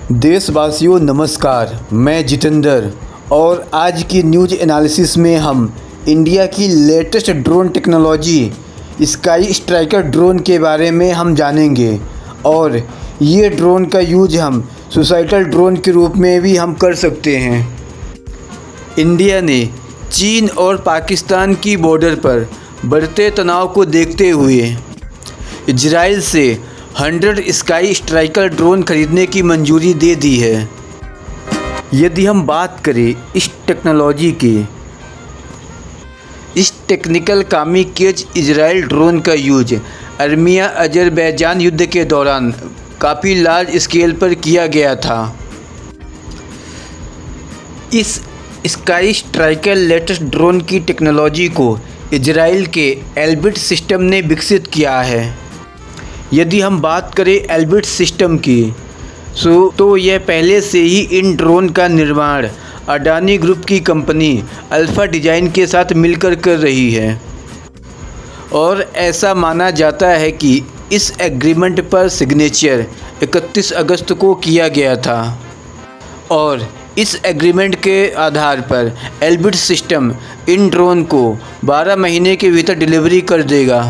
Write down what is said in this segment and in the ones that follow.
देशवासियों नमस्कार, मैं जितेंद्र और आज की न्यूज़ एनालिसिस में हम इंडिया की latest drone technology sky striker drone के बारे में हम जानेंगे। और ये ड्रोन का यूज हम सुसाइटल ड्रोन के रूप में भी हम कर सकते हैं। इंडिया ने चीन और पाकिस्तान की बॉर्डर पर बढ़ते तनाव को देखते हुए इजराइल से 100 स्काई स्ट्राइकर ड्रोन खरीदने की मंजूरी दे दी है। यदि हम बात करें इस टेक्नोलॉजी की, इस टेक्निकल कामिकेज इजराइल ड्रोन का यूज अर्मिया अजरबैजान युद्ध के दौरान काफ़ी लार्ज स्केल पर किया गया था। इस स्काई स्ट्राइकर लेटेस्ट ड्रोन की टेक्नोलॉजी को इजराइल के एल्बिट सिस्टम ने विकसित किया है। यदि हम बात करें एल्बिट सिस्टम की तो यह पहले से ही इन ड्रोन का निर्माण अडानी ग्रुप की कंपनी अल्फ़ा डिज़ाइन के साथ मिलकर कर रही है। और ऐसा माना जाता है कि इस एग्रीमेंट पर सिग्नेचर 31 अगस्त को किया गया था और इस एग्रीमेंट के आधार पर एल्बिट सिस्टम इन ड्रोन को 12 महीने के भीतर डिलीवरी कर देगा,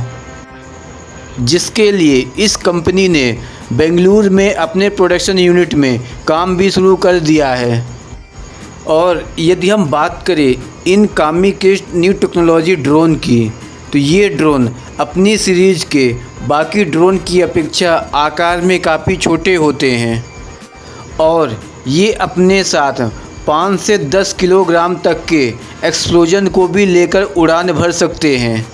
जिसके लिए इस कंपनी ने बेंगलुरु में अपने प्रोडक्शन यूनिट में काम भी शुरू कर दिया है। और यदि हम बात करें इन कामिकेज न्यू टेक्नोलॉजी ड्रोन की, तो ये ड्रोन अपनी सीरीज़ के बाकी ड्रोन की अपेक्षा आकार में काफ़ी छोटे होते हैं और ये अपने साथ 5 से 10 किलोग्राम तक के एक्सप्लोजन को भी लेकर उड़ान भर सकते हैं।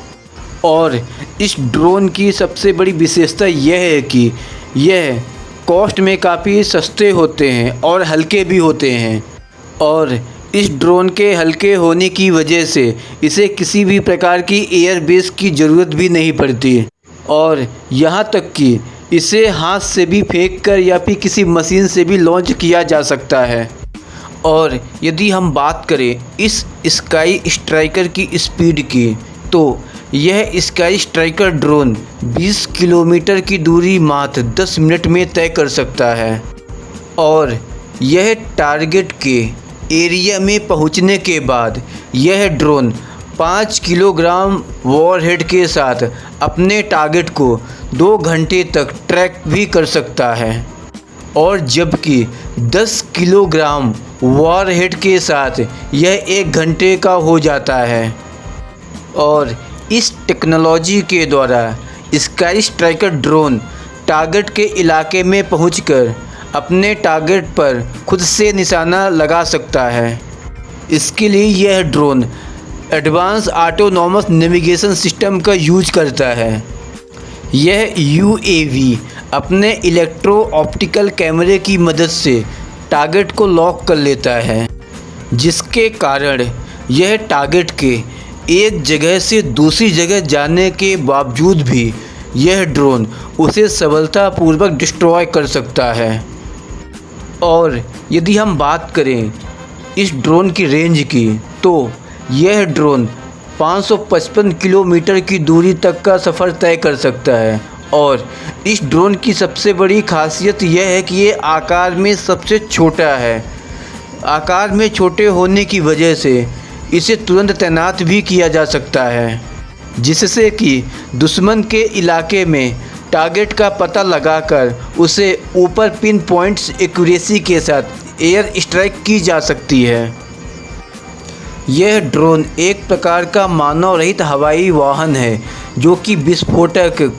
और इस ड्रोन की सबसे बड़ी विशेषता यह है कि यह कॉस्ट में काफ़ी सस्ते होते हैं और हल्के भी होते हैं। और इस ड्रोन के हल्के होने की वजह से इसे किसी भी प्रकार की एयरबेस की ज़रूरत भी नहीं पड़ती और यहाँ तक कि इसे हाथ से भी फेंक कर या फिर किसी मशीन से भी लॉन्च किया जा सकता है। और यदि हम बात करें इस स्काई स्ट्राइकर की स्पीड की, तो यह स्काई स्ट्राइकर ड्रोन 20 किलोमीटर की दूरी मात्र 10 मिनट में तय कर सकता है। और यह टारगेट के एरिया में पहुंचने के बाद यह ड्रोन 5 किलोग्राम वॉरहेड के साथ अपने टारगेट को 2 घंटे तक ट्रैक भी कर सकता है। और जबकि 10 किलोग्राम वॉरहेड के साथ यह 1 घंटे का हो जाता है। और इस टेक्नोलॉजी के द्वारा स्काई स्ट्राइकर ड्रोन टारगेट के इलाके में पहुंचकर अपने टारगेट पर खुद से निशाना लगा सकता है। इसके लिए यह drone advance autonomous navigation system का यूज करता है। यह यूएवी अपने इलेक्ट्रो ऑप्टिकल कैमरे की मदद से टारगेट को लॉक कर लेता है, जिसके कारण यह टारगेट के एक जगह से दूसरी जगह जाने के बावजूद भी यह ड्रोन उसे सफलतापूर्वक डिस्ट्रॉय कर सकता है। और यदि हम बात करें इस ड्रोन की रेंज की, तो यह ड्रोन 555 किलोमीटर की दूरी तक का सफ़र तय कर सकता है। और इस ड्रोन की सबसे बड़ी खासियत यह है कि ये आकार में सबसे छोटा है। आकार में छोटे होने की वजह से इसे तुरंत तैनात भी किया जा सकता है, जिससे कि दुश्मन के इलाके में टारगेट का पता लगाकर उसे ऊपर पिन पॉइंट्स एक्यूरेसी के साथ एयर स्ट्राइक की जा सकती है। यह ड्रोन एक प्रकार का मानव रहित हवाई वाहन है जो कि विस्फोटक,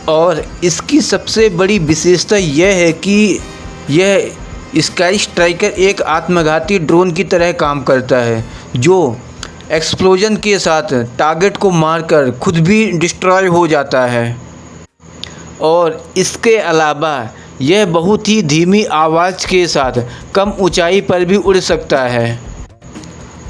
और इसकी सबसे बड़ी विशेषता यह है कि यह स्काई स्ट्राइकर एक आत्मघाती ड्रोन की तरह काम करता है, जो एक्सप्लोजन के साथ टारगेट को मारकर खुद भी डिस्ट्रॉय हो जाता है। और इसके अलावा यह बहुत ही धीमी आवाज़ के साथ कम ऊंचाई पर भी उड़ सकता है।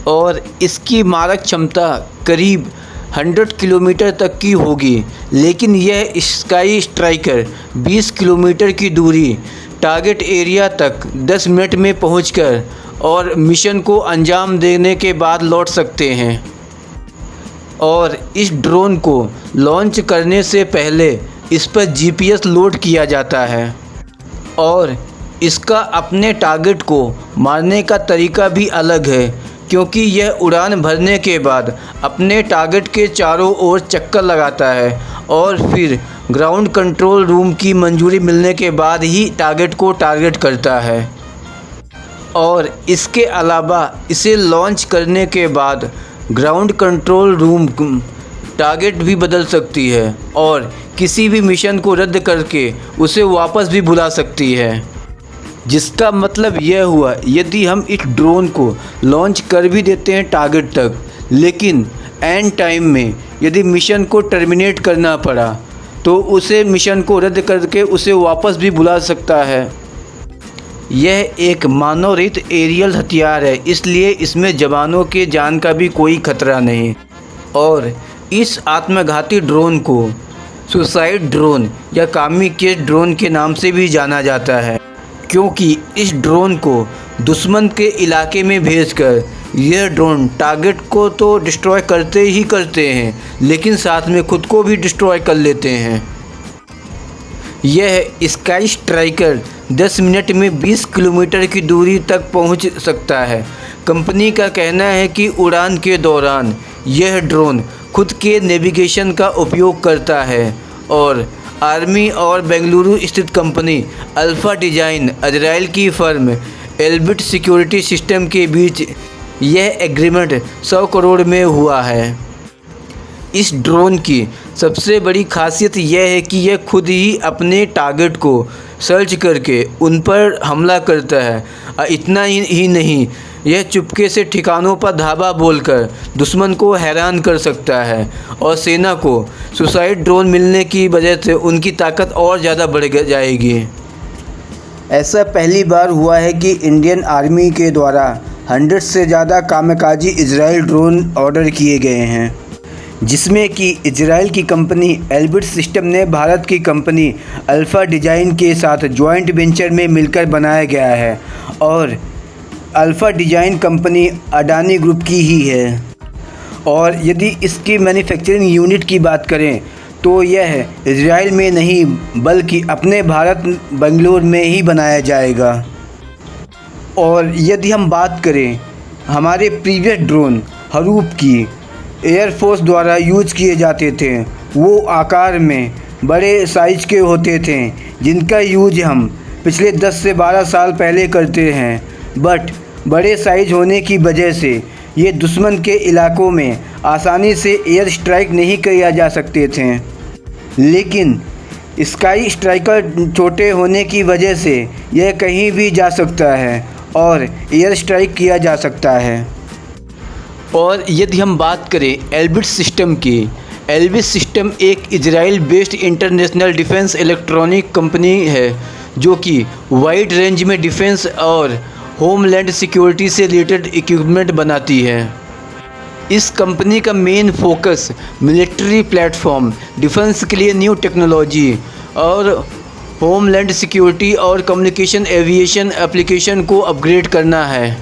और इसकी मारक क्षमता करीब 100 किलोमीटर तक की होगी। लेकिन यह स्काई स्ट्राइकर 20 किलोमीटर की दूरी टारगेट एरिया तक 10 मिनट में पहुंचकर और मिशन को अंजाम देने के बाद लौट सकते हैं। और इस ड्रोन को लॉन्च करने से पहले इस पर जीपीएस लोड किया जाता है। और इसका अपने टारगेट को मारने का तरीका भी अलग है, क्योंकि यह उड़ान भरने के बाद अपने टारगेट के चारों ओर चक्कर लगाता है और फिर ग्राउंड कंट्रोल रूम की मंजूरी मिलने के बाद ही टारगेट को टारगेट करता है। और इसके अलावा इसे लॉन्च करने के बाद ग्राउंड कंट्रोल रूम टारगेट भी बदल सकती है और किसी भी मिशन को रद्द करके उसे वापस भी बुला सकती है। जिसका मतलब यह हुआ, यदि हम इस ड्रोन को लॉन्च कर भी देते हैं टारगेट तक, लेकिन एंड टाइम में यदि मिशन को टर्मिनेट करना पड़ा तो उसे मिशन को रद्द करके उसे वापस भी बुला सकता है। यह एक मानव रहित एरियल हथियार है, इसलिए इसमें जवानों के जान का भी कोई खतरा नहीं। और इस आत्मघाती ड्रोन को सुसाइड ड्रोन या कामिकेज़ ड्रोन के नाम से भी जाना जाता है, क्योंकि इस ड्रोन को दुश्मन के इलाके में भेजकर यह ड्रोन टारगेट को तो डिस्ट्रॉय करते ही करते हैं, लेकिन साथ में खुद को भी डिस्ट्रॉय कर लेते हैं। यह स्काई स्ट्राइकर 10 मिनट में 20 किलोमीटर की दूरी तक पहुंच सकता है। कंपनी का कहना है कि उड़ान के दौरान यह ड्रोन खुद के नेविगेशन का उपयोग करता है और आर्मी और बेंगलुरु स्थित कंपनी अल्फा डिज़ाइन इजराइल की फर्म एल्बिट सिक्योरिटी सिस्टम के बीच यह एग्रीमेंट 100 करोड़ में हुआ है। इस ड्रोन की सबसे बड़ी खासियत यह है कि यह खुद ही अपने टारगेट को सर्च करके उन पर हमला करता है। इतना ही नहीं, यह चुपके से ठिकानों पर धावा बोलकर दुश्मन को हैरान कर सकता है और सेना को सुसाइड ड्रोन मिलने की वजह से उनकी ताकत और ज़्यादा बढ़ जाएगी। ऐसा पहली बार हुआ है कि इंडियन आर्मी के द्वारा 100 से ज़्यादा कामकाजी इजराइल ड्रोन ऑर्डर किए गए हैं, जिसमें कि इजराइल की कंपनी एल्बिट सिस्टम ने भारत की कंपनी अल्फा डिज़ाइन के साथ जॉइंट वेंचर में मिलकर बनाया गया है और alpha design company Adani group की ही है। और यदि इसकी मैन्युफैक्चरिंग यूनिट की बात करें तो यह इजराइल में नहीं बल्कि अपने भारत बेंगलुरु में ही बनाया जाएगा। और यदि हम बात करें हमारे प्रीवियस ड्रोन हरूप की, एयरफोर्स द्वारा यूज किए जाते थे, वो आकार में बड़े साइज के होते थे, जिनका यूज हम पिछले 10 से 12 साल पहले करते हैं। बट बड़े साइज होने की वजह से ये दुश्मन के इलाकों में आसानी से एयर स्ट्राइक नहीं किया जा सकते थे, लेकिन स्काई स्ट्राइकर छोटे होने की वजह से यह कहीं भी जा सकता है और एयर स्ट्राइक किया जा सकता है। और यदि हम बात करें एल्बिट सिस्टम की, एल्बिट सिस्टम एक Israel based international defence electronic company है जो कि वाइड रेंज में डिफेंस और होमलैंड सिक्योरिटी से रिलेटेड इक्विपमेंट बनाती है। इस कंपनी का main focus military platform, defence के लिए न्यू टेक्नोलॉजी और होमलैंड सिक्योरिटी और कम्युनिकेशन एविएशन एप्लीकेशन को अपग्रेड करना है।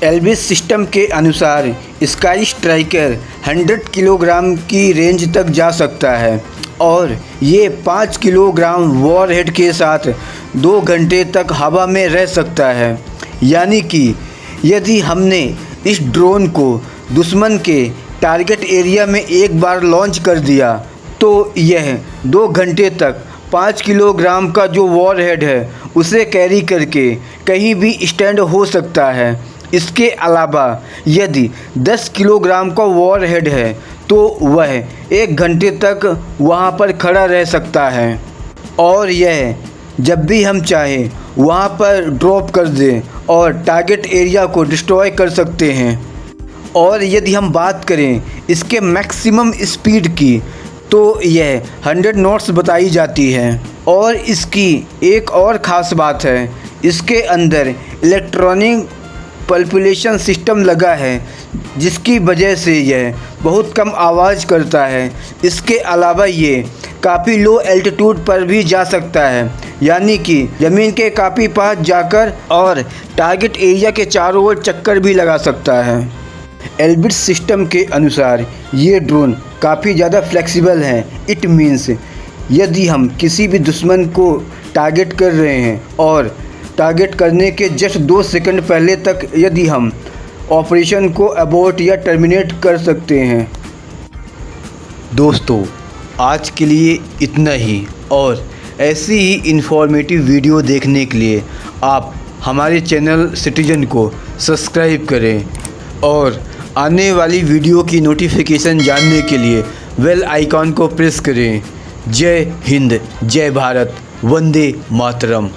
एल्बिट सिस्टम के अनुसार स्काई स्ट्राइकर 100 किलोग्राम की रेंज तक जा सकता है और ये 5 किलोग्राम वॉरहेड के साथ 2 घंटे तक हवा में रह सकता है। यानी कि यदि हमने इस ड्रोन को दुश्मन के टारगेट एरिया में एक बार लॉन्च कर दिया तो यह 2 घंटे तक 5 किलोग्राम का जो वॉरहेड है उसे कैरी करके कहीं भी स्टैंड हो सकता है। इसके अलावा यदि 10 किलोग्राम का वॉरहेड है तो वह 1 घंटे तक वहां पर खड़ा रह सकता है और यह जब भी हम चाहें वहां पर ड्रॉप कर दें और टारगेट एरिया को डिस्ट्रॉय कर सकते हैं। और यदि हम बात करें इसके मैक्सिमम स्पीड की तो यह 100 नॉट्स बताई जाती है। और इसकी एक और ख़ास बात है, इसके अंदर इलेक्ट्रॉनिक पल्पुलेशन सिस्टम लगा है जिसकी वजह से यह बहुत कम आवाज़ करता है। इसके अलावा ये काफ़ी लो एल्टीट्यूड पर भी जा सकता है, यानी कि ज़मीन के काफ़ी पास जाकर और टारगेट एरिया के चारों ओर चक्कर भी लगा सकता है। एल्बिट सिस्टम के अनुसार ये ड्रोन काफ़ी ज़्यादा फ्लेक्सिबल है। इट मीन्स यदि हम किसी भी दुश्मन को टारगेट कर रहे हैं और टारगेट करने के जस्ट 2 सेकंड पहले तक यदि हम ऑपरेशन को अबॉर्ट या टर्मिनेट कर सकते हैं। दोस्तों, आज के लिए इतना ही, और ऐसी ही इन्फॉर्मेटिव वीडियो देखने के लिए आप हमारे चैनल सिटीजन को सब्सक्राइब करें और आने वाली वीडियो की नोटिफिकेशन जानने के लिए बेल आइकॉन को प्रेस करें। जय हिंद, जय भारत, वंदे मातरम।